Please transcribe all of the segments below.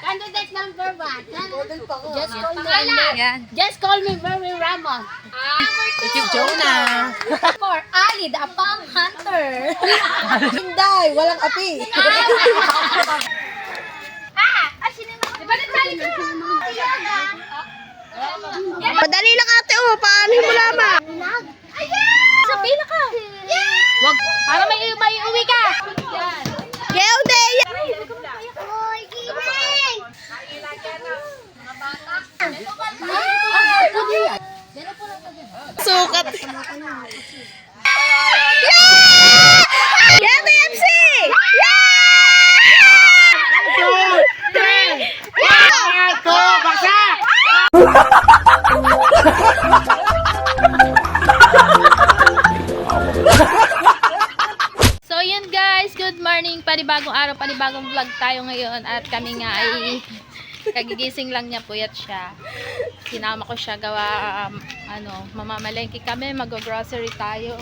Candidate number 1. Just call me Mary Ramos. YouTube Jonah. For Ali, the Apam Hunter. Hinday, walang api. Madali lang ate, oh. Paano mo lamang? Sa pila ka. Wag, para may uwi ka. Kaya Dea. Sukat. Yeah, TFC! So yun guys, good morning. Panibagong araw, panibagong vlog tayo ngayon. At kami nga ay kagigising lang niya, puyat siya. Sinama ko siya gawa, mamamalengke kami, mag-grocery tayo.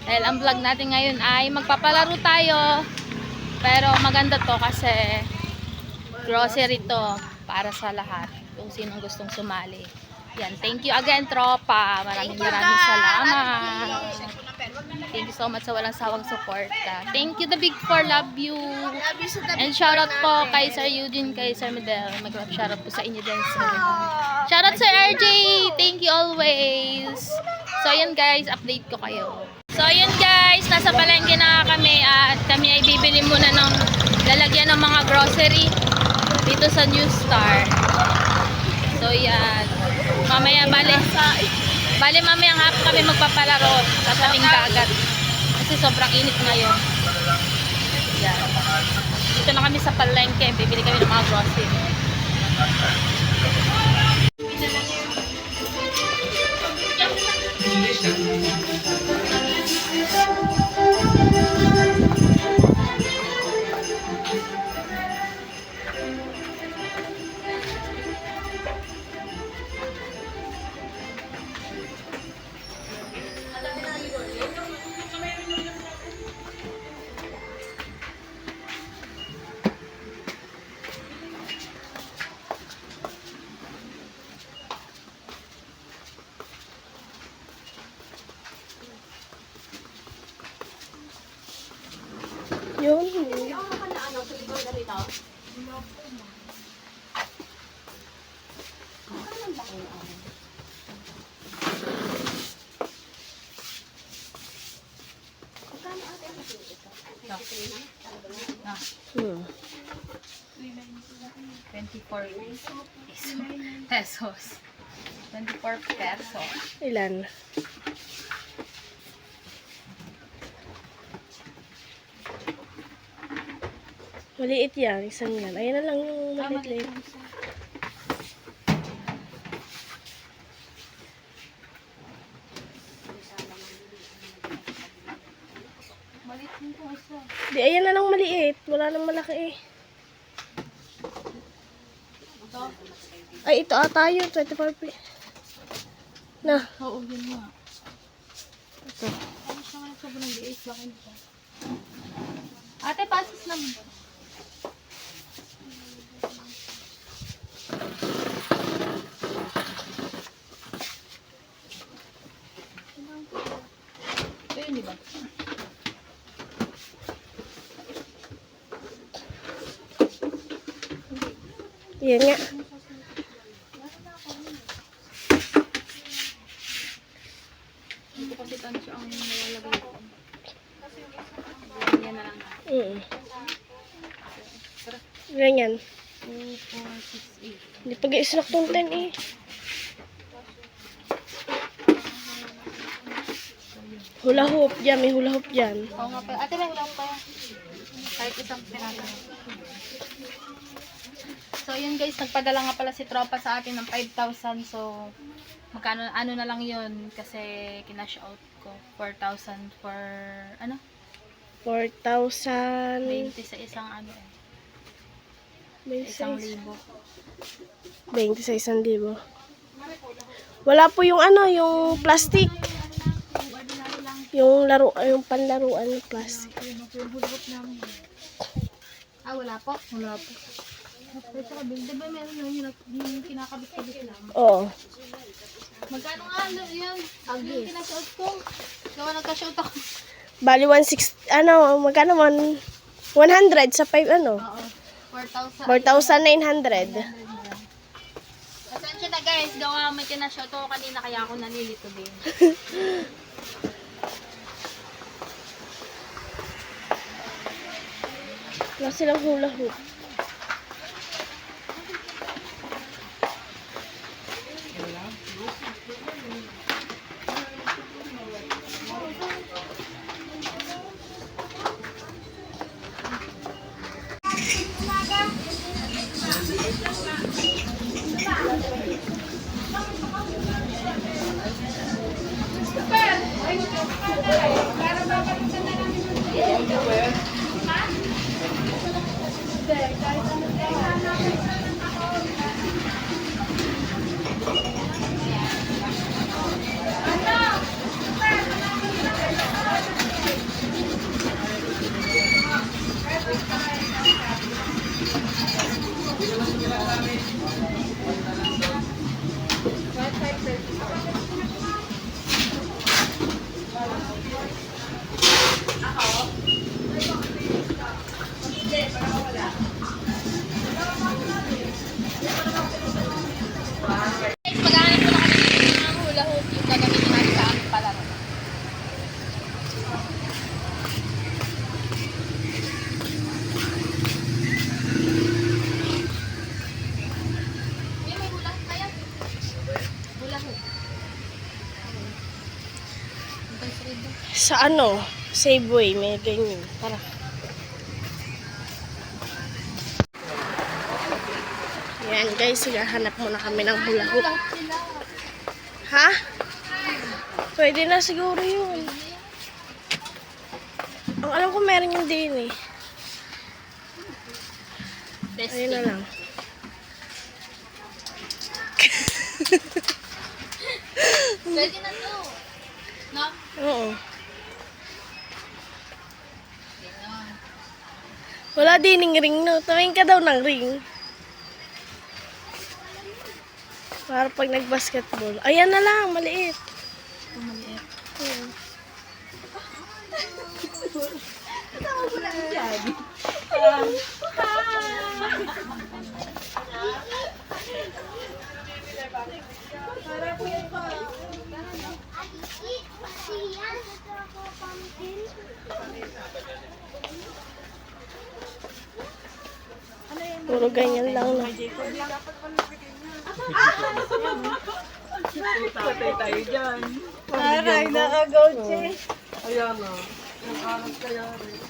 Dahil ang vlog natin ngayon ay magpapalaro tayo. Pero maganda to kasi grocery to para sa lahat. Kung sinong gustong sumali. Yan, thank you again tropa. Maraming salamat. Thank you so much sa walang sawang support. Thank you the Big Four, love you. And shoutout po kay Sir Eugene, kay Sir Medel. Mag-shoutout po sa inyo din, sir. Shoutout Sir RJ, thank you always. So yun guys, update ko kayo. So yun guys, nasa palengke na kami at kami ay bibili muna ng lalagyan ng mga grocery dito sa New Star. So yan, mamaya bale mamaya nga kami magpapalaro sa tabing dagat kasi sobrang init ngayon. Yan, dito na kami sa palengke, bibili kami ng mga grocery. Yun. Hmm. 24 pesos. 24 pesos. Ilan? Maliit yan, isang yan. Ayan na lang yung maliit. Maliit din po isa. Di, ayan na lang maliit. Wala nang malaki eh. Ay, ito ata yun. 24 p. Na. Oo, yun nga. Ito. Ano siya nga sobrang liit? Bakit ito? Ate, pasis lang. Ito yun, diba? Yan nga. Ito kasi ano siya ang nalalagay ko. Yan na lang. Ganyan. 2, 4, 6, 8. Hindi pag-i-snack tong 10 eh. Hula hoop dyan. May hula hoop dyan. Oo nga pa. Ate, may ulang pa. Kahit isang pinaka. So, yun guys. Nagpadala nga pala si Tropa sa atin ng 5,000. So, magkano, ano na lang yun. Kasi, kinash out ko. 4,000 for, ano? 4,000. 20 sa isang ano eh. 1,000. 20 sa 1,000. Wala po yung ano, yung plastic. Ordinary lang. Yung laro, yung panlaruan ng plastic. Ah, wala po? Wala po. Ito kabing, di ba meron na yung kinakabit-kabit lang? Oo. Magkano nga yun? Yung kinasuot ko. Gawa nagka-shoot ako. Bali 160, magkano man? 100 sa 5, Oo. 4,000. 4,900. Pasensya na guys, gawa may kinashoot ako kanina kaya ako nalilito din. Wala silang hula hoop. Guys, maghanap ko na kami ng mga hula hoop yung gagamitin natin sa aming palaro. May hula hoop kaya? Hula hoop. Sa Safeway, may ganyan. Tara. Yan guys, hanap muna kami ng hula hoop. Ha? Pwede na siguro yun. Ang alam ko meron yung din eh. Ayun na lang. Pwede na to. No? Oo. Wala din ring no. Tumingin ka daw ng ring. Para pag nag-basketball. Ayan na lang, maliit. Maliit. Oo. Puro ganyan lang na. Patay tayo dyan. Aray, nakagauche. Ayan na. Ang alas kaya rin.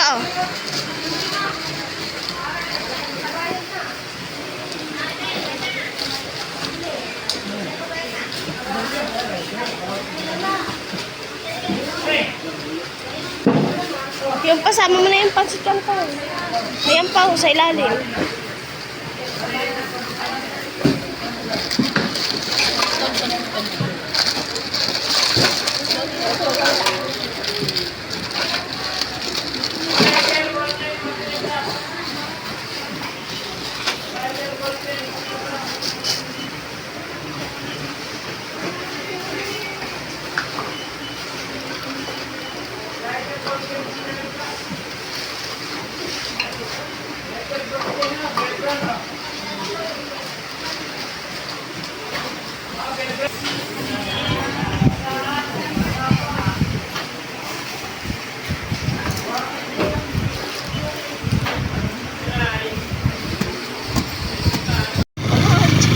ka, oh. Yung pasama mo na yung pansit yan pa. Ayan pa, oh, sa ilalim.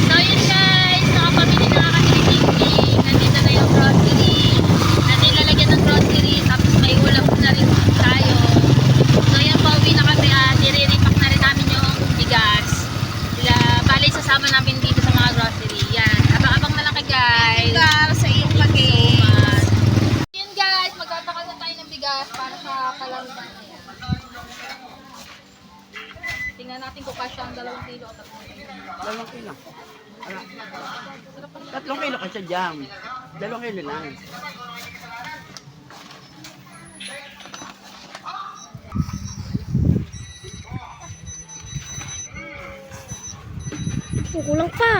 So yun guys, nakapamili na nga kami ni Tingting. Nandito na yung grocery. Natin lalagyan ng grocery. Tapos may ulam na rin tayo. So yan, pauwi na kami at nire-repack na rin namin yung bigas. Bali, sasama namin dito sa mga grocery. Yan, abang-abang na lang kay guys. Sa iyong pag-i. Yun guys, magtatakal na tayo ng bigas para sa kalaruban na yan. Tingnan natin kung kasya ang 2 kilo o 3 kilo. 2 kilo. Ala. 3 kilo kasi jam. 2 kilo lang. Kulang pa.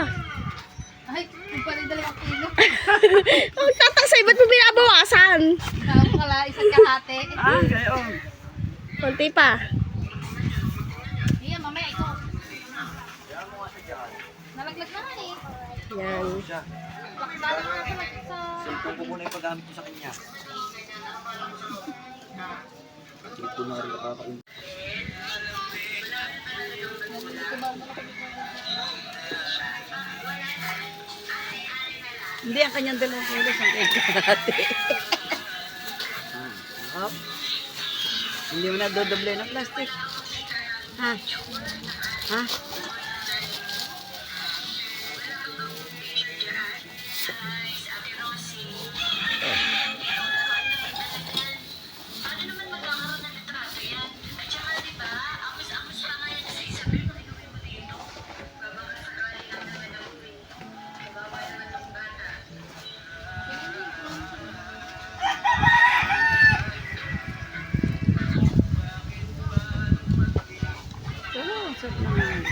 Ay, yung pala yung 2 kilo. Ang tatasay, ba't mo binabawasan? Tawag pala, isang kahate. Ah, gayon. Konti pa. Iyan, mamaya ito. Nalaglag na nga eh. Yan. Siya. Lakdala nga pala sa... Cellphone ko muna yung paggamit ko sa kanya. Ito na rin nakakain. Hindi, ang kanyang 2 kilo sa kahate. Hop. Hindi mo na dodoble ng plastic. Ha? Ha? Sarap naman.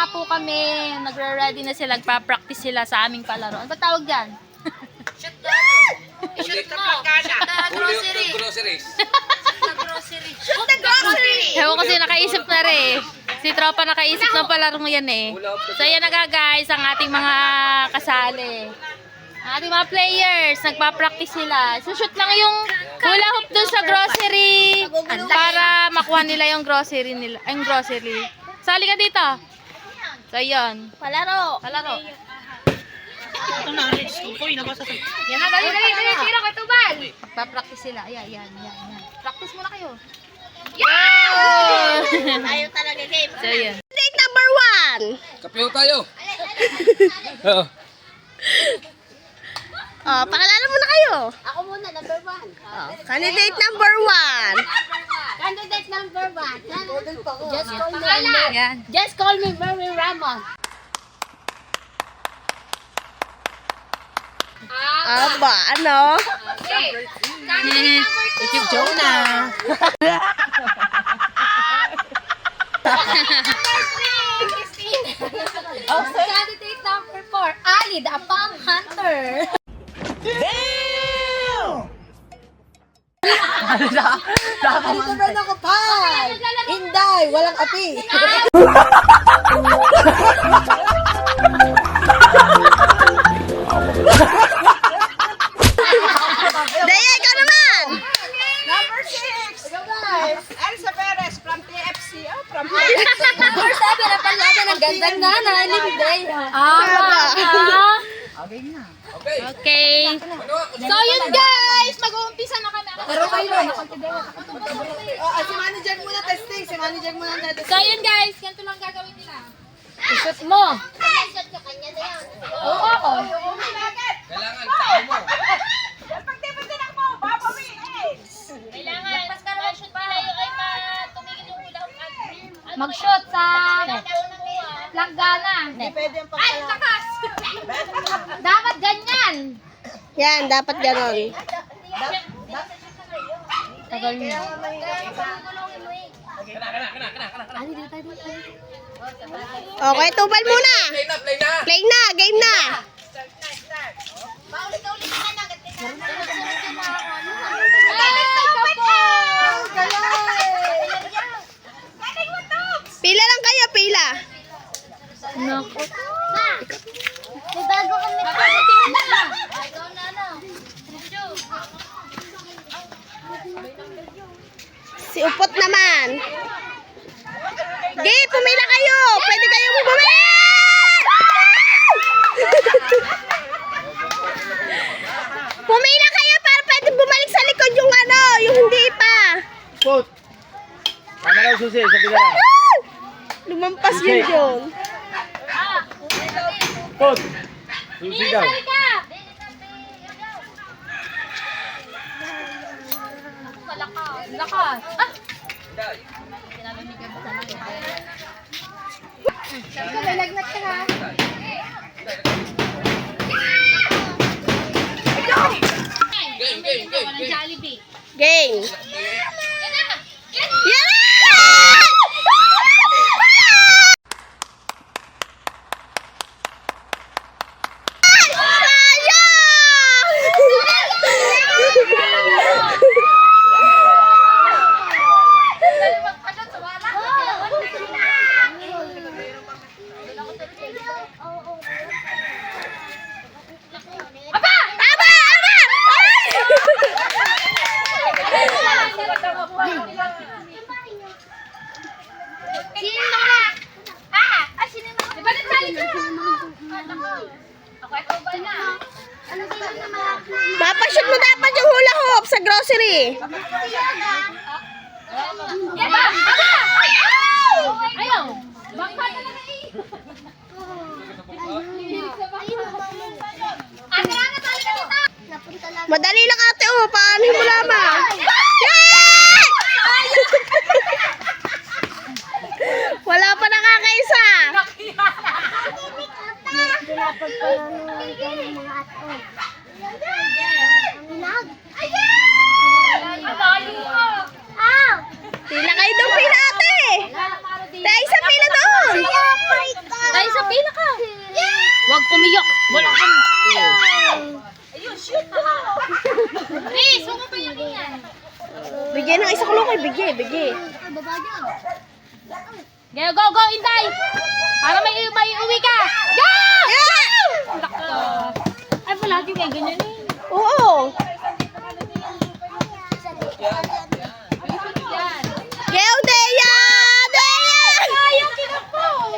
na po kami. Nagre-ready na sila. Nagpa-practice sila sa aming palaro. Ano ba tawag dyan? Groceries. Ewan ko sino nakaisip na rin. Si Tropa nakaisip ng palaro yan eh. So yan na nga guys, ang ating mga kasali. Ang ating mga players, nagpa-practice sila. Sushoot lang yung hula hoop dun sa grocery para makuha nila yung grocery nila. Yung grocery. Sali ka dito. So yun. Palaro. Ito na, let's go. Uy, nabasa ko. Yan na, dali. Tira ka tubal. Nagpa-practice sila. Ayan. Practice muna kayo. Yeah! Tayo talaga game. So yun. Date number 1. Kapiyo tayo. Oh, pakilala muna kayo. Ako muna, number 1. Oh, candidate number 1. Candidate number 1. Just call me, Yan. just call me Mary Ramos. Aba, ano? Si Jonah. Candidate number 4, Ali, the Apang Hunter. Dito na nakapal. Inday, walang api. Daya, ikaw naman. Number 6. Go guys. Elsa Perez from TFC. Oh, from Number 7, ang palaban ng gandang nanay ni Day. Okay. So yun guys, mag-uumpisa na kami. Pero kayo. Si manager muna testing. Si manager muna ang testing. So yun guys, ganito lang gagawin nila. I-shoot mo. Oo. Kailangan tao mo. Kailangan, mag-shoot nila yung ay tumigil yung hula hoop at mag-shoot sa langgana. Hindi pwede ang Ay, pagkala. lakas! Dapat ganyan. Yan, dapat ganon. Tagal niya. Okay, tubal muna. Play na. Play na, game na. Pila lang kayo, pila. Naku. May bago kami. Si Upot naman. Game, pumila kayo. Pwede kayo bumili. Pumila kayo para pwede bumalik sa likod yung ano, yung hindi pa. Pot. Tama daw susi, sabi ka lang. Lumampas yun yun. Pot. Susi daw. Lakas. Ah! May lagnat ka ha. Game. Jollibee. Game. Yan! Aba! Sino na? Sino na? Di ba nagsali ka? Ako, ito ba na? Ano sino na mga? Mapashoot mo dapat yung hula hoop sa grocery. Yan ba? Aba! Ayaw. Bangka talaga eh. Ate, ano tali ka dito? Napunta lang. Madali lang ate, oh. Paano mo lamang? Yay! Wala pa nakakaisa. Pila kayo doon, pila ate. Dahil sa pila doon. Bigyan ng isa ko lang bigay. Go, go, Inday! Para may uwi ka! Go! Ay, palagi may ganyan eh. Oo. Geo, Deya! Sayang, kinakpo!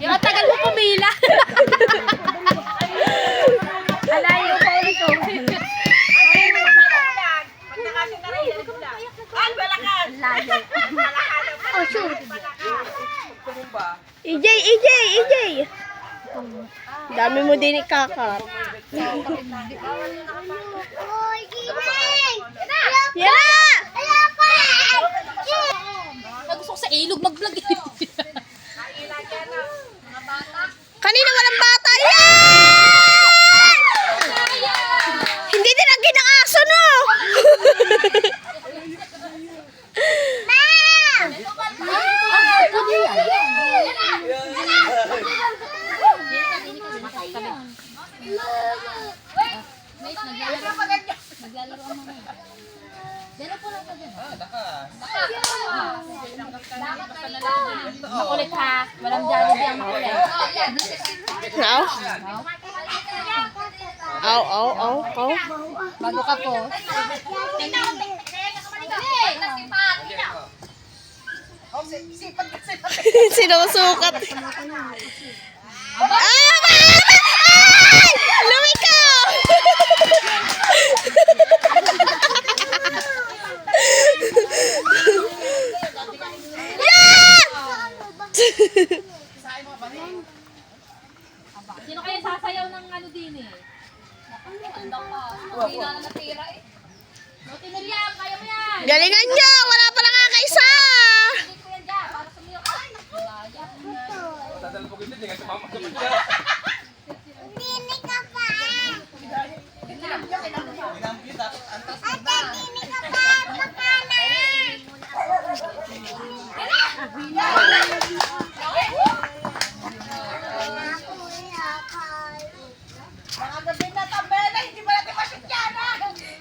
Yung tagal mo pumila. Alayo ko ito. EJ! Dami mo din ikakap. Yan! Gusto ko sa ilog mag-vlog. Kanina walang bata. Yan! Hindi din ang ginaaso, no? Makulit ha. Walang Jollibee ang makulit. No? Ow. Bago ka po. Sinusukat. Ay! Lumikaw! Sino kaya sasayaw ng ano din eh? Hindi na natira eh. Buti na liyan, kaya mo yan. Galingan niya! Wala pa nakakaisa! Hindi ko yan dyan, para sumiyo. Ay, wala yan. Dadalpugin din, hindi sumama sa pagka.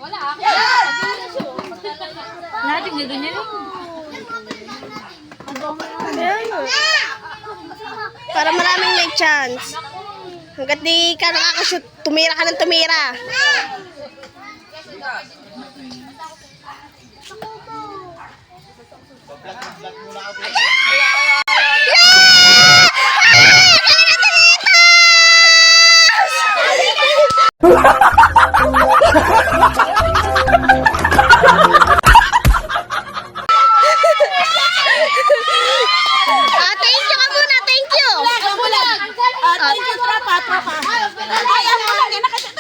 Wala ako. Lahat yung gaganyan eh. Para maraming may chance. Hanggat di ka nakakashoot, tumira ka ng tumira. Thank you ka muna, thank you. Thank you, tropa. Ay, ang mga ganakasya.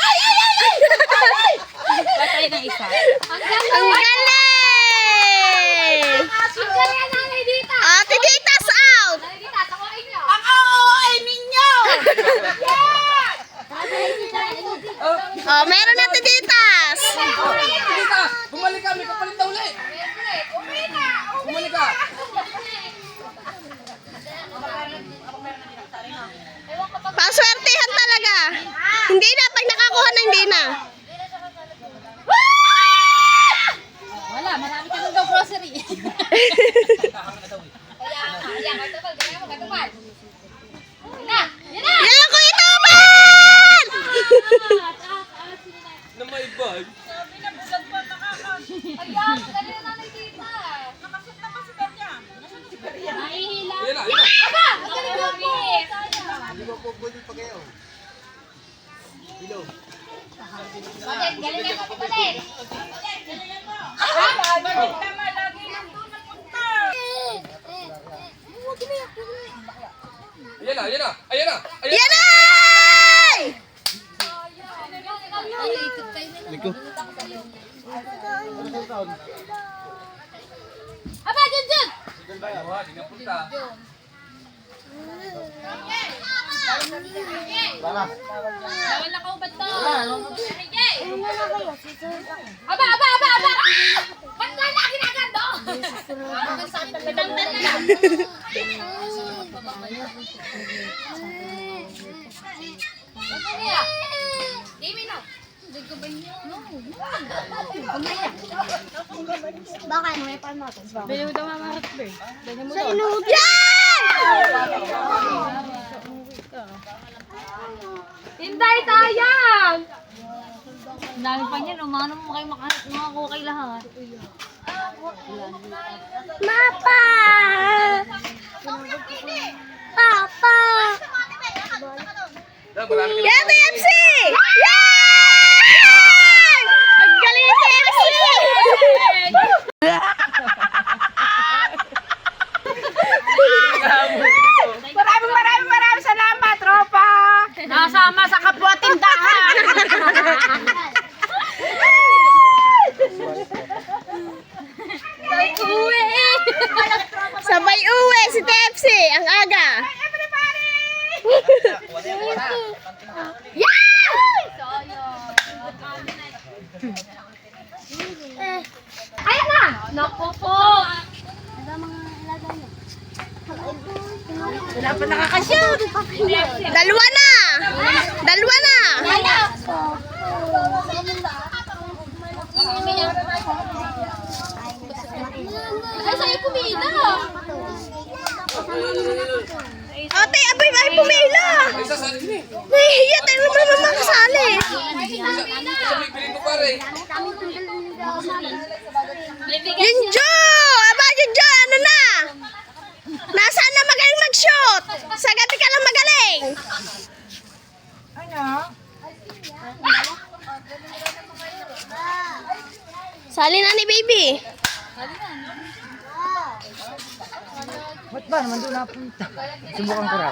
Patay ng isa. Ang galing! Ate Dita's out! Ang OOA ninyo! Oh, meron na Ate Ditas! Dita, bumalik ka, may kapalit na uli. Bumalik ka. Paswertehan talaga. Hindi na, pag nakakuha na, hindi na. Wala, marami ka nang daw grocery. Yan ko ituban! Na may bag. Nahihila. Yan na. Ayan na. Yan na! Aba, dyan! Di nga punta. Bawal na kaubad to. Aba! Ba't ka na ginagando? Tandang na lang. Ba't niya? Kimi no? Hindi ko ba niyo? No. Bakit? Bili mo daw Mama Hotbird. Sa inuwi. Hinday, sayang! Ang dami pa niyan, umano mo kayo makakukay lahat. Mapa! Papa! Yan, TFC! Yan! Ang galing ni TFC! Maraming salamat, tropa! Nasama sa kapwa tindahan! Sabay uwi si TFC, ang aga! Ayan na! Naku po! Wala pa nakakashoot! Dalawa na! Dalawa na! Ay, sa'yo pumila! Ate, abay, ay pumila! Nahihiya tayo naman makasali! Bilhin mo pare. Yun, Jo! Aba, yun, Jo! Ano na? Nasaan na magaling mag-shoot? Sagati ka lang magaling! Sali na ni baby. Ba't ba naman doon napunta? Subukan ko raw.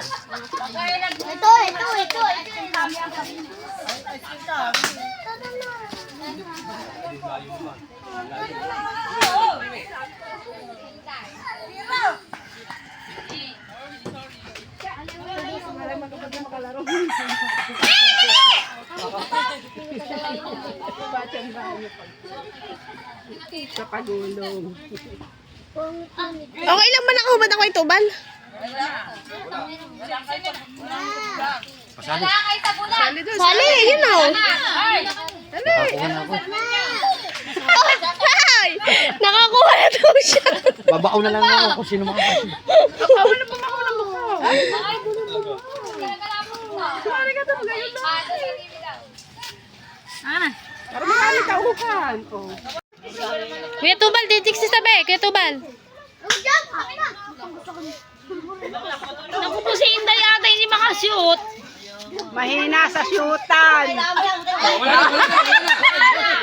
Ito. Okay lang ba nakahubad ako ituban? Sali, yun o. Nakakuha na ako. Oh, ay! Nakakuha na daw siya. Babakaw na lang ako kung sino makakasya. Kuya Tubal, didik si Sabi. Kuya Tubal. Naku po si Inday ata hindi makashoot. Mahina sa shootan. Wala na.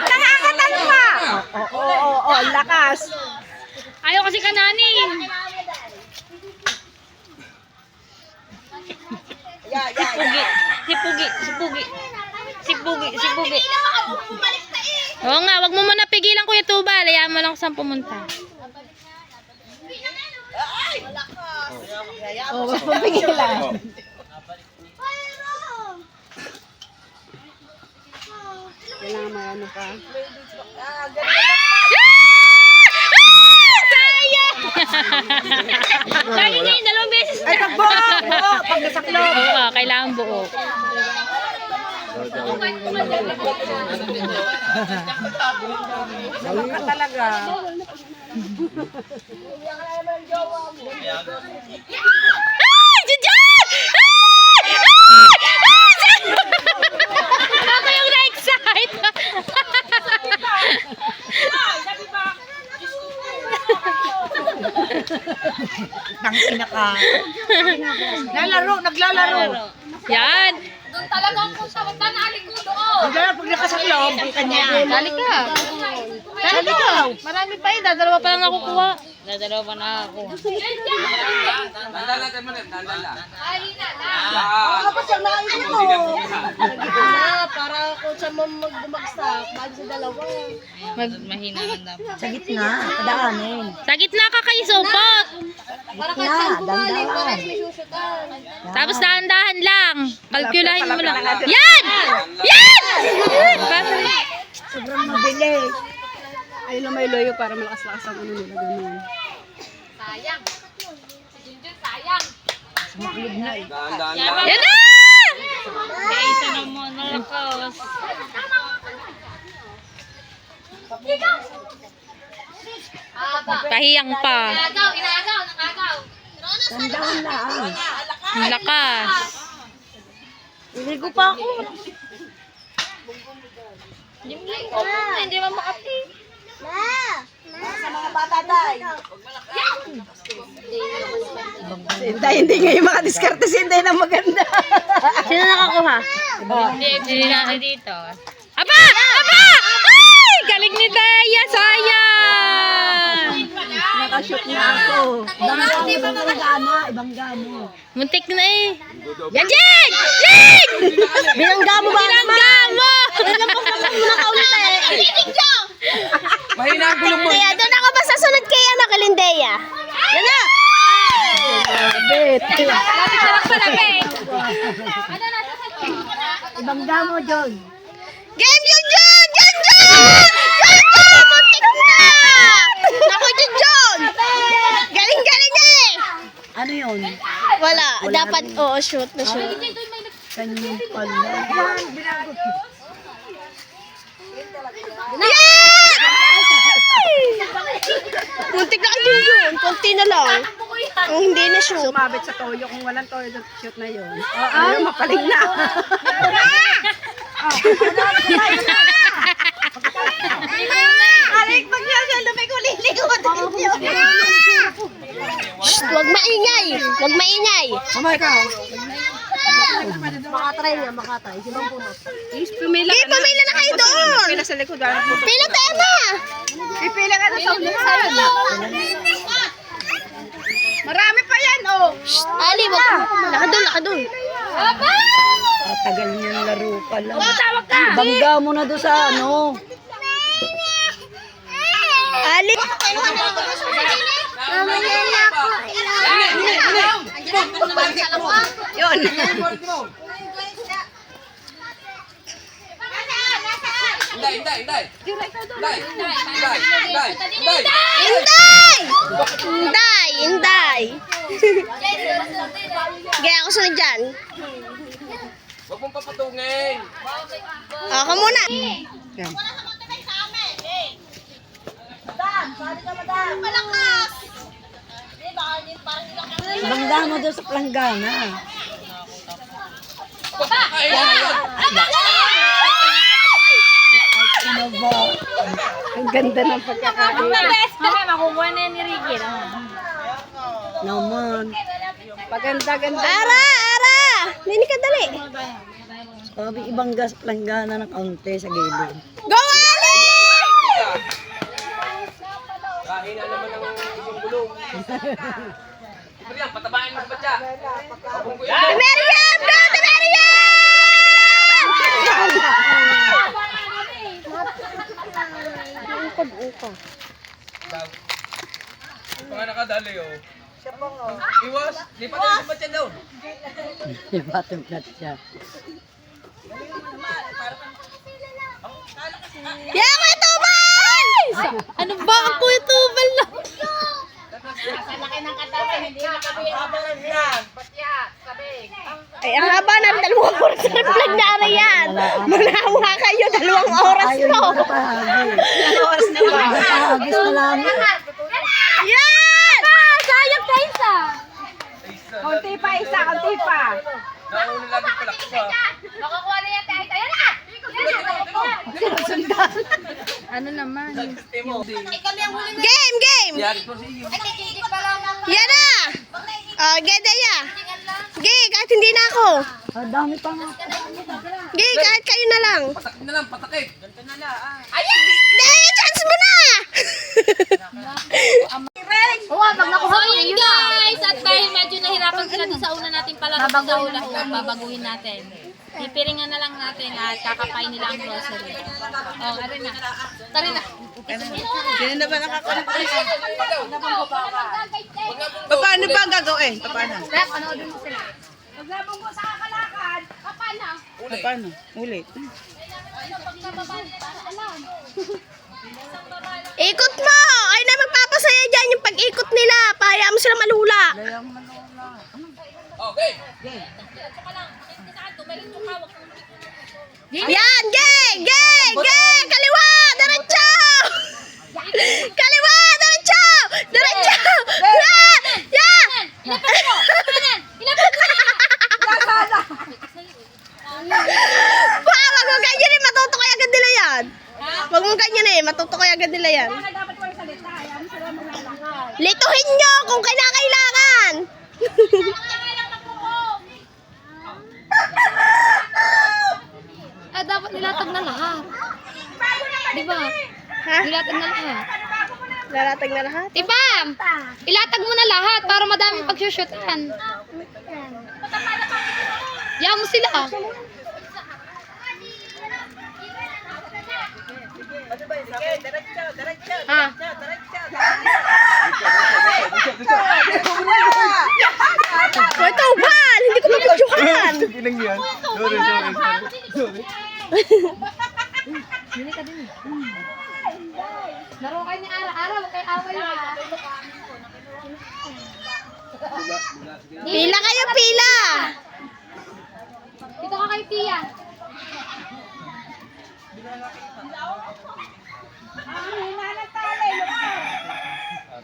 Nakakatanong ka. Oo, lakas. Ayaw kasi kanani. Si Pugi. Oo nga, wag mo muna pigilan Kuya Tubal. Hayaan mo lang kung saan pumunta. Papigilan. Kailangan ano pa. Sayang niya, dalawang beses na. Ay, pagbuo. Pag nasaklo. Oo, kailangan buo. Sabi ka talaga. Ay! Diyan! Ako yung na-excite. Tangina ka. Naglalaro. Yan. Doon talagang kung tawag na naaliko doon. Naglalaro pag nakasaklo. Ang kanya. Dali ka. Dali ka. Marami pa eh. Dadalawa pa lang nakukuha. Dadalawa pa na ako. Dandala mo na, dandala. Tapos yung nain mo. Para kung sa magbumagsak, bali sa dalawa. Mahina lang dapat. Sa gitna. Padaanin. Sa gitna ka kayo supot. Para kahit saan bumalik, parang may susutan. Tapos dahan-dahan lang. Kalkulahin mo lang. Yan! Yan! Sobrang mabilis. Ay, lumay-loyo para malakas-lakas ang ano nila. Ganun. Sayang. Si Junjun, sayang. Sumaklog na eh. Dahan-dahan lang. Yan na! Kaya isa naman nalakas. Pahiyang pa. Inagaw, nakagaw. Ang lakas. Iligo pa ako. Hindi mo makapi. Inday, hindi ngayon makadiskarte si Inday na maganda. Sino nakakuha? Hindi na dito. Aba! Aba! Ay! Galing ni Daya! Sayang! Nakashoot na ako. Ibang gamo. Muntik na eh. Yan, Jig! Jig! Binangga mo ba? Binangga mo! Mahina ang gulong mo. Kaya doon ako ba sa sunod kay Kalindeya? Yan na! Ibang gamo, John. Game yun, John! John! John! John! Muntik na! Naku, John! Galing-galing na eh! Ano yun? Wala. Dapat, oo, shoot na shoot. Kanyang pala. Muntik na kayo John. Konti na lang. Ang hindi na shoot. Sumabit sa toyo. Kung walang toyo, shoot na yun. Oo, mapaling na. Alik, pag yan, lumay ko lilikot. Huwag maingay. Huwag maingay. Kamay ka. Makatry niya, makatry. Sibang puno. Pumila Eh, pumila na kayo doon. Pila sa likod. Pila tayo na. Pipila ka na sa ulihan. Marami pa yan, oh. Ali, wag. Lakadun, lakadun. Tagal niyang laro pala. Bangga mo na doon sa ano. Ali. Yun. Inday. Inday. Gaya ako sunod dyan. Huwag mong papatungin. Ako muna. Bangga mo doon sa planggana. Ano ba? Ang ganda ng pagkakakita. Makukuha na ni Ricky. Naman. Paganda-ganda. Ara! Hindi ka dali. Sabi ibang gas planggana ng kaunti sa gilid. Go, Ali! Kahina naman ang isang gulong. Miriam, patabain mo sa batya. Meriam! Go to Meriam! Mga nakadali, oh. Iwas. Lipat na sa batya daw. Ibatong plat siya. Yan ko itubal! Ano ba? Ako itubal na. Ay, ang haba na 2 oras na vlog na ara yan. Manawa kayo, 2 oras Ayaw mo. mo kapahagi. Oras na ba? Kapahagis na lang. Yan! Sayang pa isa. Kaunti pa isa, kaunti pa. Nauna lagi pala ko sa... Makakuha na yan tayo. Ayan na! Ano naman? Game! Yari ko sa iyo. Nagkikikip pa lang ng Yan na! Gede ya. Gay, kahit hindi na ako. Ang dami pa nga. Gay, kahit kayo na lang. Patakit na lang, patakit. Ganito na lang. Dahil, chance mo na! So yun guys, at dahil medyo nahirapan sila doon sa una natin pala sa hula babaguhin natin. Pipiringan na lang natin at kakapay nila ang grocery. Oh, ano na. Tari na. Sino na ba nakakulit? Paano ba ang gagawin? Paano? Paano? Ulit. Ikot mo! Ay na magpapasaya dyan yung pag-ikot nila. Pahaya mo sila malula. Okay. Yan! Gay! Kaliwa! Diretso! Kaliwa! yan. Lituhin nyo kung kailangan. Dapat nilatag na lahat. Di ba? Ha? Nilatag na lahat. Lalatag na lahat? Tipam! Ilatag mo na lahat para madaming pagsushootan. Yan mo sila. Ha? Ito, Van! Hindi ko mapagsukan! Pinang yan. Sorry. Bili ka din. Laro kayo ni Ara-Ara, huwag kayo away ha. Pila kayo, pila! Dito ka kay Tia.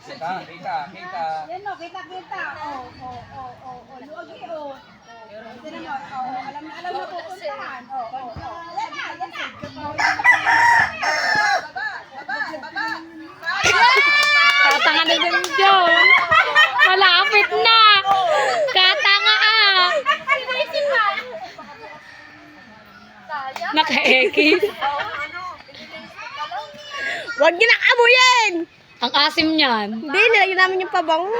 Kita. Yan o, kita. Luagi o. Alam na pupuntahan. Yan na. Katanga na din dyan. Malapit na. Katanga ah. Naka-ekis. Huwag niyo na amuyin! Ang asim niyan. Hindi, nilagyan namin yung pabango.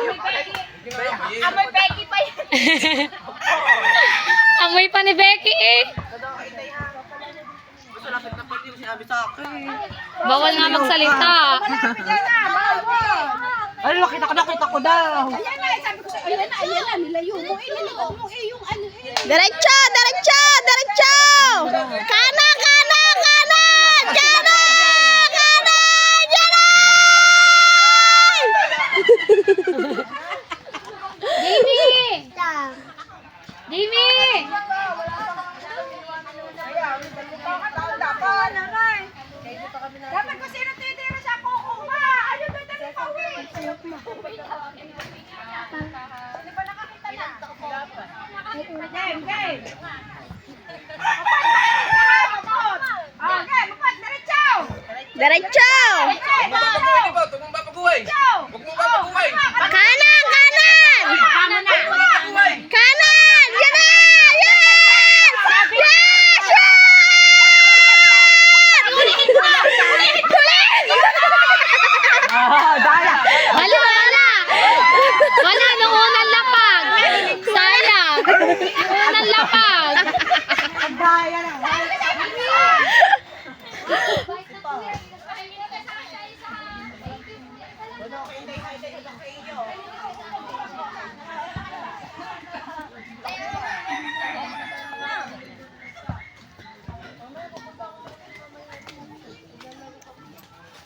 Amoy Becky pa yan. Amoy pa ni Becky eh. Bawal nga magsalita. Ay, nakita ko daw. Ayan na, sabi ko sa'yo, ayan na, nilayo mo. Nilayo mo yung ano Diretso! Kanan! Jamie! Jamie! Dapat ko sino titira sa kukuha. Ano ba dali pa Hindi pa nakakita na. Game. Mapot, diretso. Huwag mong papaguhay. Kanan! Kanan! Yan na! Wala, nung unang lapag. Sayang. Unang lapag.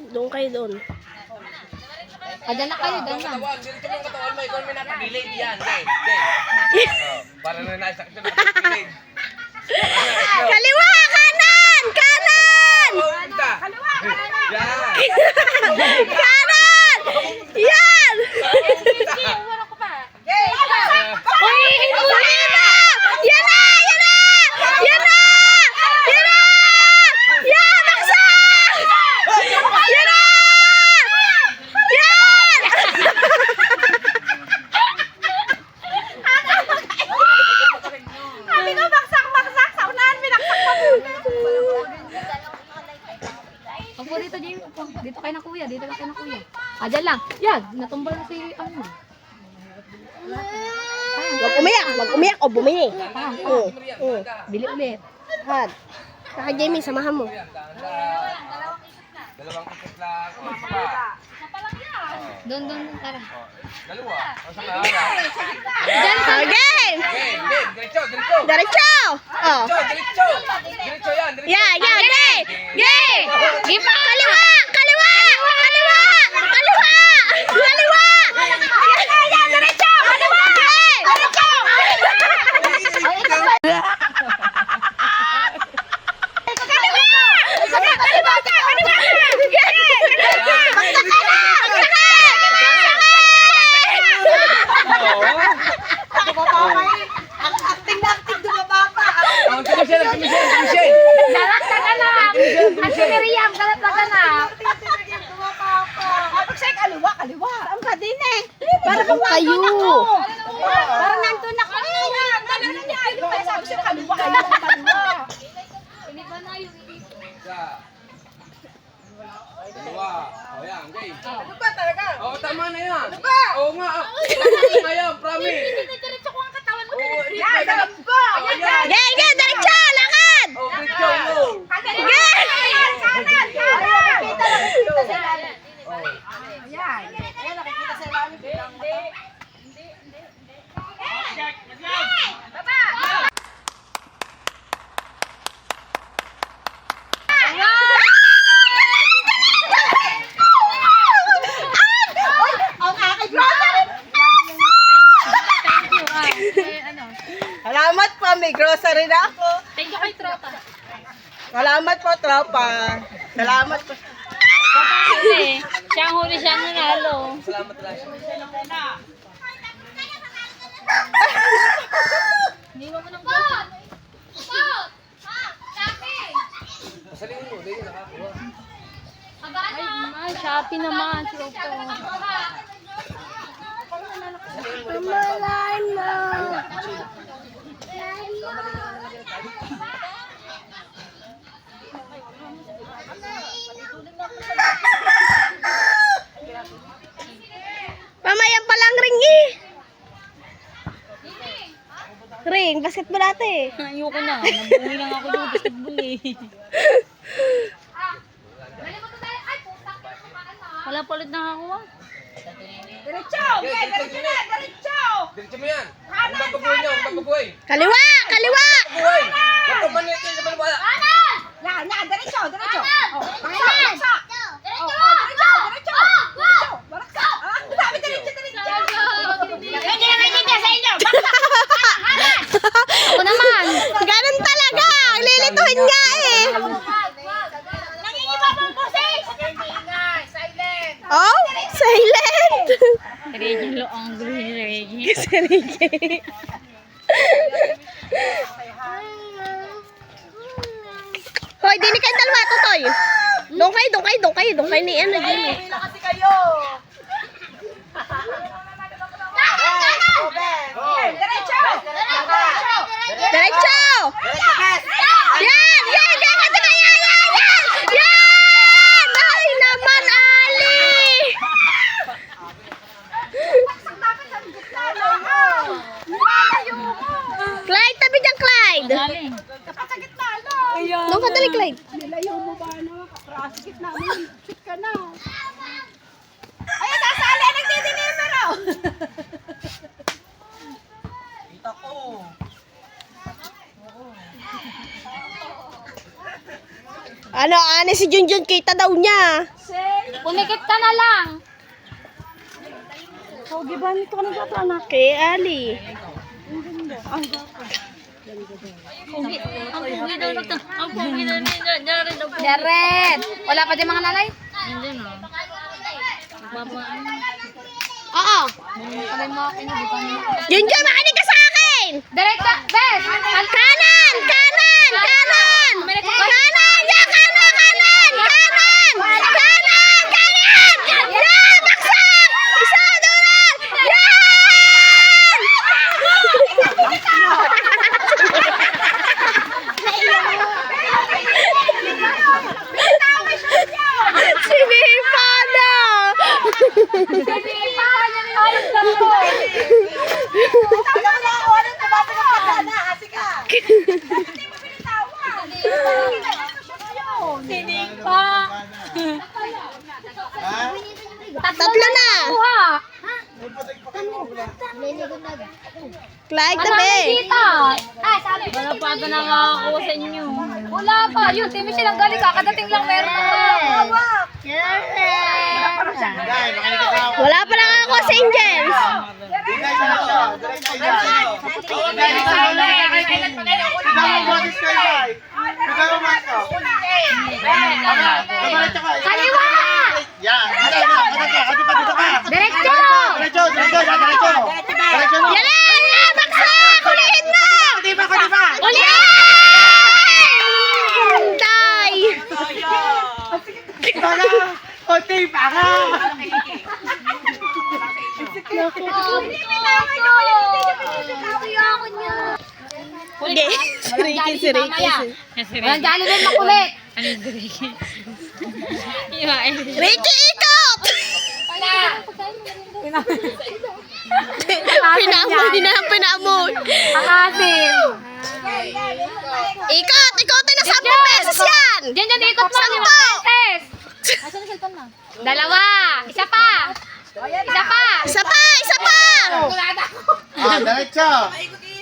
Doon kayo doon. Adan na kayo, dan na. Katawan, dito mo yung katawan mo. Ikaw may napag-delayed yan. Okay. Para na nasa kita napag-delayed. Kaliwa! Kanan! Yan! Uy, huli na! Yan na! Baksa! Yan na! Sabi ko, baksak. Sa unahan, binaksak pa muna. Upo dito, Jamie. Upo. Dito kayo na kuya. Dyan lang. Yan, natumbal na si ano. Huwag umiyak o bumili. Bili ulit. Had. Kaka Jamie, samahan mo. Dalawang ikot lang. Pa. Doon, tara. Dalawa. Ang sa kaara. Game! Diretso. Diretso! Oh. Diretso yan. Yeah, game! Gipa! Kaliwa! Diretso! Kaliwa! Ang tumisyan. Galat na ganap! At si Miriam, galat na ganap! kaliwa. Saan ka din eh? Para bang Kayo. Para nandun ako eh. Dalawa na niya. Yung kaya sabi siya kaliwa. Kaliwa. Isa. Dalawa. O yan, okay. Ano ba talaga? Oo, tama na yan. Ano ba? Oo nga. Tama na yan, promise. Diretso ko ang katawan mo. Oo, Yan, dalam ko. Ayan. Ge, diretso, lakad. Oh, good job, no. Kanan. Kanan. Kanan. Nakikita sa ilalim. Oh. Ayan. Ayan, nakikita sa ilalim. Hindi. Ang aking grocery. Salamat po, may grocery na ako. Thank you kay Tropa. Salamat po, tropa. Salamat po. Kasi, siya ang huli siya nanalo. Salamat lang. Iniwan mo ng Pot! Pot! Shopee! Pasalingin mo, dahil nakakuha. Habana! Ay, Shopee naman. Tropa. Mamaya pa lang ring eh. Ring, basketball ate. Ayoko na. Nabuhi lang ako yung basketball eh. Dali mo to tayo. Ay, putang ina, kumain na. Wala pa ulit nakakuha. Diretso! Okay, diretso na! Diretso! Diretso mo yan. Ang babagoy niyo, ang babagoy. Kaliwa, kaliwa. Babagoy! Huwag kang manit kayo sa balbala. Kanan! Yan, yan, diretso, diretso. Kanan! Oh, Kanan! baksak, Diretso! diretso, diretso. Wow! Baksak. Ah, sabi diretso, diretso. Ako naman. Ganun talaga. Lilituhin nga eh. Nangingiba pang boses! Oh, silent. Reggie lo ang green Reggie. Hoy, dini kayo dalawa, Totoy. Doon kayo ni ano, Jimmy. Pila kasi kayo. Diretso. Diretso. Yan. Ay naman, Ali. Clyde, tabi dyan, Clyde. Galing. Doon ka dali, Clyde. Nilayo mo ba ano? Kaprasikit namin. Shoot ka na. Ay, sasali! Nagdideliver oh! Kita ko. Ano, si Junjun, kita daw niya. Pumikit ka na lang. Pogi ba nito ka nagtato, anak? Kay Ali. Jared! Wala pa din mga nanay? Hindi na. Oo. Junjun, makinig ka sa akin! Direkta! Bes! Kanan! Kanan! Kanan! Kanan! Ya, kanan! Kanan! Kanan! Kanan! Kanan! Ya, baksak! Isa, doon! Yan! Sinipa na! Alam mo na ako, anong tumapin ng pagkana? Asi ka. Hindi mo binitawan. Sinipa! Tatlo na! Kuha! Clyde, Marami tabi! kita! Ah, sabi ko. Wala pa ito nakakakuha sa inyo. Wala pa. Yun, Timmy silang galing. Kakadating lang meron ako. Wala pa lang ako sa Angels. Kaliwa! Diretso! Yan! Baksak! Hulihin mo! Hulihin! Hintay! Konti pa ka. Hindi. Si Ricky. Walang Jollibee, makulit. Ricky, ikot! Pinaamoy. Ang asim. Ikot, ikotin na 10 pesos yan! Diyan, ikot mo. 5 pesos. Asan ang cellphone mo? 2. Isa pa. Isa pa. Isa pa, isa pa! Diretso!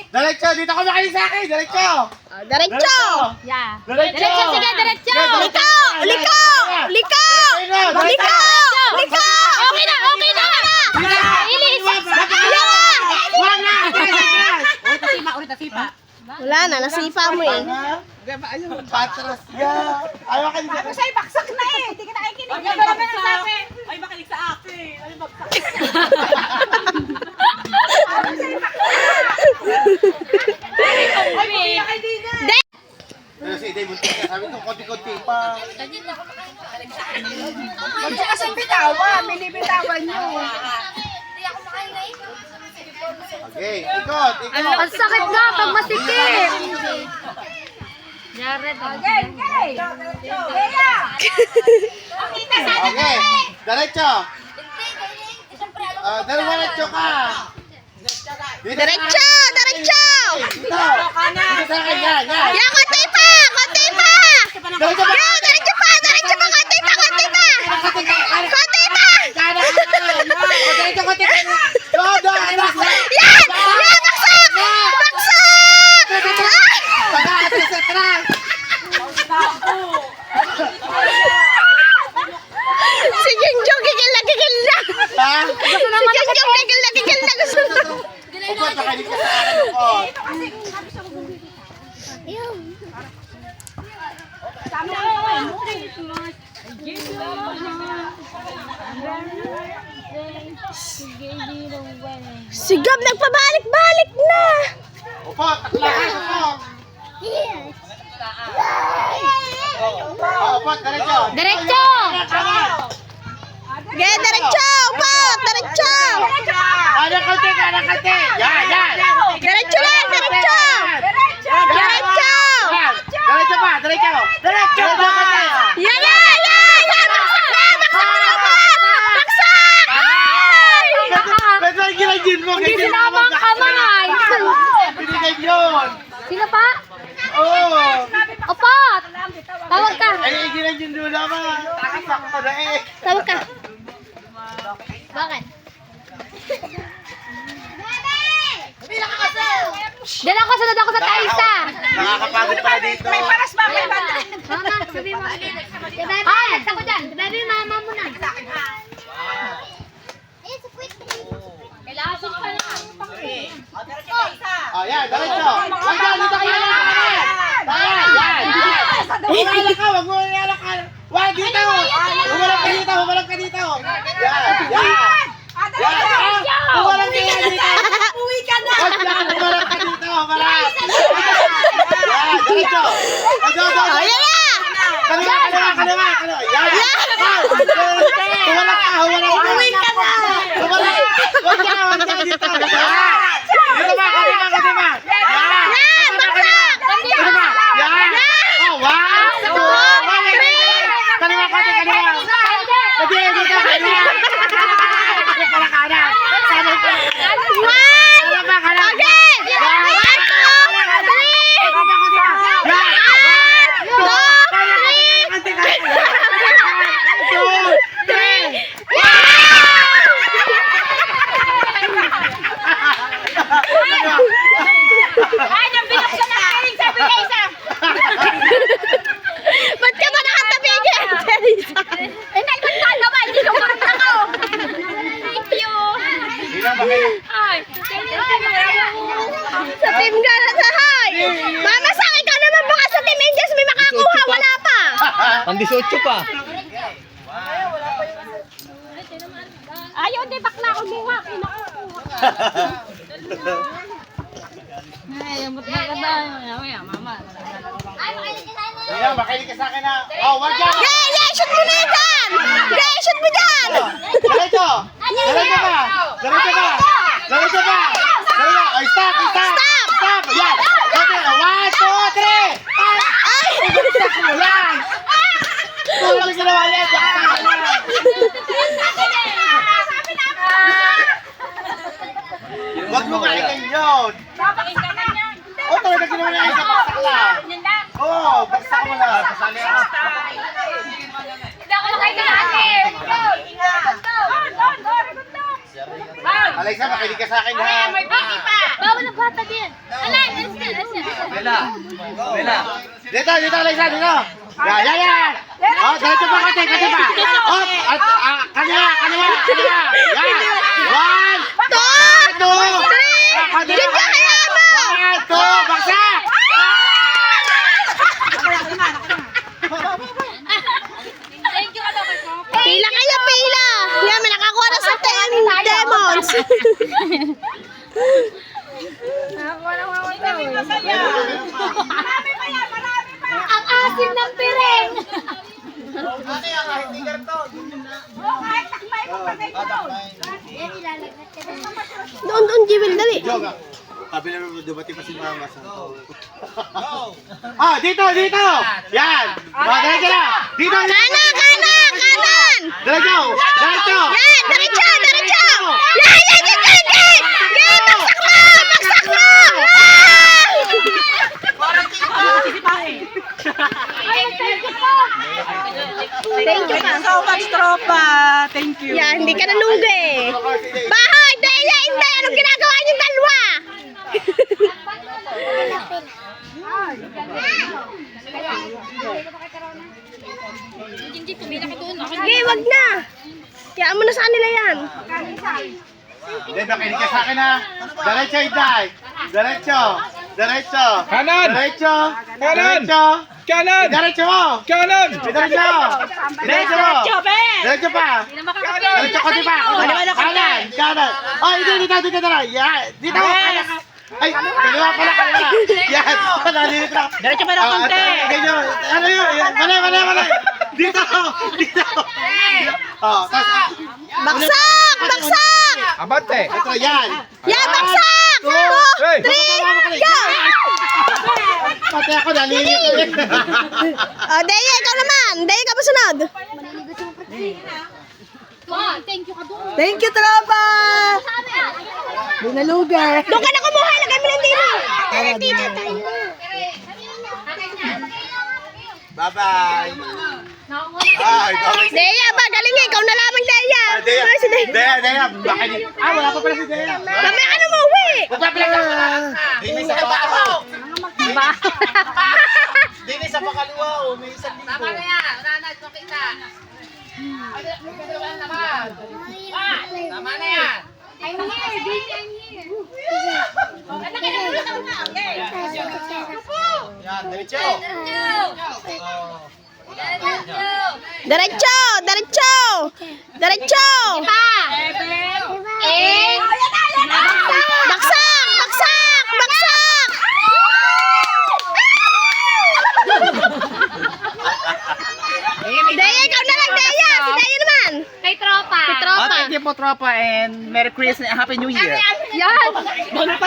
Diretso! Dito ka makain sa akin! Diretso! Diretso! Yeah. Diretso! Diretso, sige, diretso. Liko! Liko! Liko! Liko! Liko! Okay na. Ilis. Wag na! Wala na, nasipa mo eh. Patras ya! Ayaw ka dito! Sa'yo, baksak na eh. Hindi ka nakikinig. Ay, bakalik sa akin. Ay, bakalik sa akin. Ay, baksak. Pero si Dave, sabi ko, konti-konti pa. Huwag siya kasing bitawan. Binibitawan niyo. Okay, ikot! Ang sakit nga pag masikip. Jared. Okay. Kaya. Okay, diretso! Diretso ka! Diretso! Diretso! Dito! Dito sa akin, yan! Yan, konti pa! Konti pa! Diretso ba? Yan, diretso pa! Diretso pa! Konti pa! Konti pa! Konti pa! Diretso, konti! Do! Yan! Yan! Baksak! Baksak! Atras! Atras! Si Junjung gigil na gigil na! Ha? Si Junjung gigil na gigil na! Gusto na! Upot, nakalit ka sa akin, upot! Sigab, nagpabalik-balik na! Upot, taklakan, upot! Upot, diretso! Diretso. Gaya, diretso! Upot! Diretso! Kanan kalti! Yan! Diretso lang! Diretso! Diretso! Diretso pa! Diretso pa! Yan na! Yan! Yan! Baksak na! Baksak! Ay! Pwede lang ginagin mo! Hindi sinama ang kamay. Binigay yun! Sino pa? Oo! Opat. Tawag ka. Ay, ginagin doon naman! Takasakto na eh! Tawag ka. Bakit? Dala ko, sunod ako sa Taisa. Nakakapagod pa dito! May paras ba? May banda. Mama, sabi mo. Ay, ako dyan. Sabi mama mo na. Kailangan pa na. Oh, yan! Diretso! Wag yan! Dito kayo lang! Yan! Wag mo ilalakal! Wag dito! Humarap ka dito! Yan! Humarap ka dito! Uwi ka na. Wag yan! Humarap ka dito! Humarap! Yan! Diretso! Oh, yan na! Kaliwa! Yan! Humarap ka! Uwi ka na! Wag yan dito! Dito ba? Dito ba? Yan! Baksak! Dito ba? Yan! Oh, wow! Kaliwa! Dito! Para kanan! One! Again! 1, 2, 3! Ay, nang binuksan na kayo. Sabi ka isa. Ba't ka ba nakatabigin? Eh, naibot ka naman. Hindi ko marap na ako. Thank you. Ay, Sa team Galatasaray! Mama, sa akin ka naman baka sa team Angels may makakuha. Wala pa! Ang 18 pa. ayaw, di bakla ako muha. Yan, makinig ka sa akin na. Oh, wag yan! Gay! Gay! Shoot mo na yan! Gay! Shoot mo dyan! Diretso! Diretso pa. Diretso pa. Diretso pa. Ay, stop. Stop. Yan. Okay, 1, 2, 3. Ay! Stop mo yan. Ano ginawa yan? Wag mo pakinggan yun. Oh, talaga ginawa niya isa baksak lang. Oh, baksak mo lang. Pasali ako. Hindi ako nakikilala. Alexa, makinig ka sa akin ha. Bawal ang bata din. Alay, listen. Bella. Dito, Alexa, dito. Yan. Oh, diretso pa konti pa. Oh, kanila. Yan. 1, 2, 3. Yan, 2, baksak. Thank you, Pila kayo, pila! Yan, may nakakuha na sa 10 demons. Ang asim ng piring. Doon, Jewel, dali. Joga. Sabi naman mo, dumating pa si Mama sa dito. Yan. Diretso na. Dito. Kanan! Diretso. Yan, diretso! Yan! Yan, bagsak mo! Thank you pa. So much, tropa. Thank you. Yan, hindi ka nalugi. Bahay, Daya, hindi! Anong ginagawa niyong dalawa? Sige, wag na. Kaya mo na sa kanila yan. Hindi, makinig ka sa akin ha. Diretso, Inday. Diretso. Kanan. Diretso. Kanan. Diretso mo. Kanan. Diretso pa. Diretso konti pa. Kanan. Oh, dito na lang. Yan. Dito. Ay, kaliwa pala. Yan. Nalilit lang. Diretso pa ng konti. Ano yun? Mali. Dito. Oh, tapos. Baksak! Abante. Ito, yan. Yan, baksak! 2, 3, go! Pati ako nalilit. Oh, Daya, ikaw naman. Daya, ka pa sunod. Thank you ka doon. Thank you, tropa. Binalugar. Doon ka na kumuha. Lagay mo lang dito. Dito tayo. Bye-bye. Daya ba? Galing nga. Ikaw na lamang, Daya. Ay, si Daya. Dea. Wala pa pala si Dea. Mamaya ka na umuwi. Dini sa pakaliwa. Dini sa pakaliwa. May 1,000. Tama na yan. Nanay, kita. Tama na yan. I'm here, baby, I'm here. Yan, diretso. Diretso. Baksak. Daya, ikaw na lang, Daya. Si Daya naman. Kay tropa. Tropa. Thank you po, tropa, and Merry Christmas and Happy New Year. Yan. Pa, meron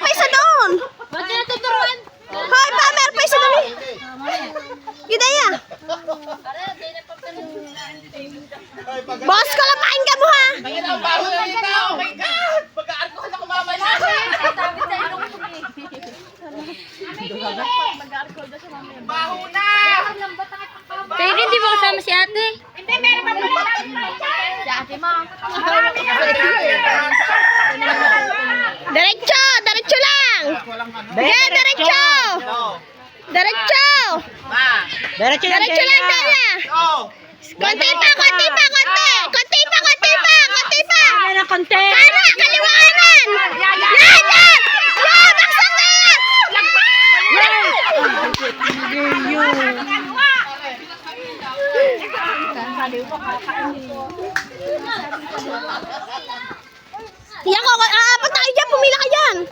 pa isa doon. Ba't niya natuturuan? Hoy, pa, meron pa isa doon. Daya. Boss ko lang, pakinggan mo ha. Pag-aarkohan ako mamaya. Kaya hindi mo kasama si ate. Hindi, meron pa pala. Si ate mo. Diretso lang. Yan, diretso. Diretso lang, Diretso lang, Daya. Konti pa. Ano na konti? Kana, kaliwa kanan. Yan. Baksak na yan. Yan ko, aapat tayo dyan. pumila ka dyan.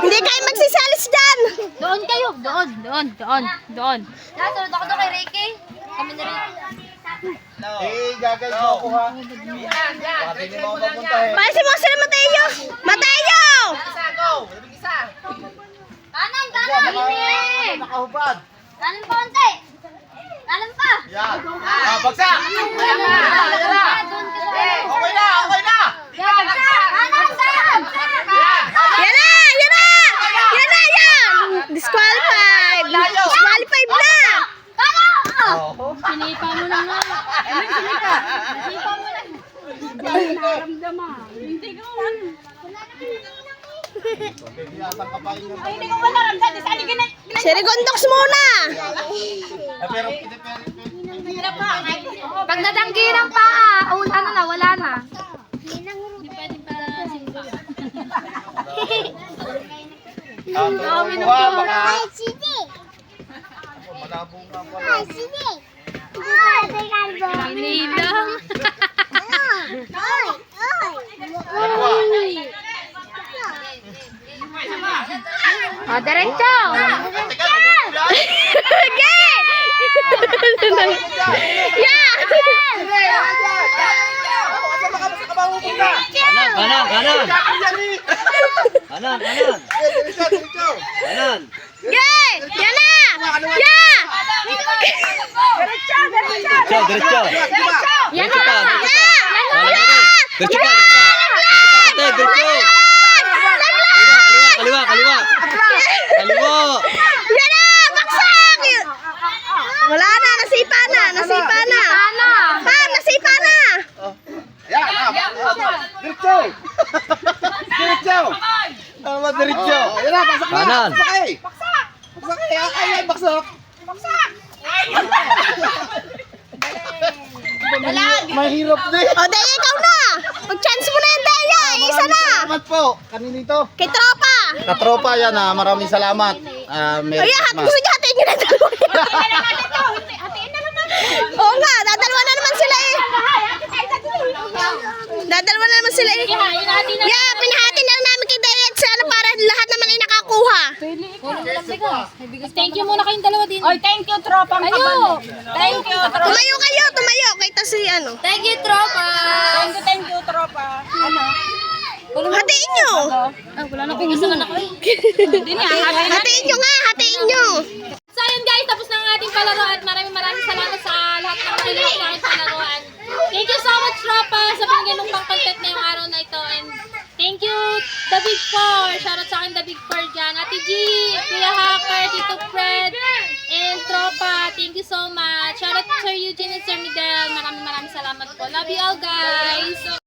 Hindi kayo magsisalis dyan. Doon kayo. Doon. Sunod ako doon kay Ricky. Kami na rin. Gagay mo ako ha. Baka hindi mo ako mapuntahin. Palisin mo sila Mateo. Mateo! Kanan, kanan! Nakahubad. Kanan pa konti! Kanan pa! Yan. Bagsak! Doon ka sa Okay na! Kanan, kanan! Yan na! Yan na! Yan na! Yan! Disqualified! Disqualified na! Sinipa mo na nga. Sirigondox muna! Pero, Pag nadanggi ng paa, ano na, wala na. Hindi pwedeng pa single. tuwa, baka. Malabo nga pala. Inilang. O, diretso. Okay! Yeah! Kanan. Kanan. Okay! Yan na! Yeah! Diretso. Yan na. Diretso ka. Diretso. Kaliwa. Yan na! Baksak! Wala na! Nasipa na! Nasipa na! Ma'am, nasipa na! Yan! Diretso! Diretso! Tama, diretso! Yan na, bagsak na! Kanan. Bagsak! Ay, bagsak! Mahirap din! O, Daya, ikaw na! Mag-chance mo na yan, Daya! Isa na! Salamat po! Kaninito? Kay Tropa! Katropa yan maraming salamat. Merry Ayan, Christmas. gusto niya hatiin nyo na dalawa. Oo nga, dadalawa na naman sila eh. Dadalawa na naman sila eh. Yeah, pinahati na lang namin kay Daya at sana para lahat naman ay nakakuha. Thank you muna kayong dalawa din. Oy, thank you, tropang Ayo. Thank you, tropa. Tumayo kayo, tumayo. Kita si ano. Thank you, tropa. Thank you, tropa. Ano? Hatiin nyo. Wala na pong isa na ako eh. Hatiin nyo nga, hatiin nyo. So ayun guys, tapos na ang ating palaro at maraming salamat sa lahat ng nakilig sa aking palaruan. Thank you so much, tropa, sa binigyan mong pang-content na yung araw na ito. And thank you, The Big Four. Shoutout sa akin, The Big Four dyan. Ate G, Kuya Hacker, Tito Fred, and tropa. Thank you so much. Shoutout Sir Eugene and Sir Miguel. Maraming salamat po. Love you all guys.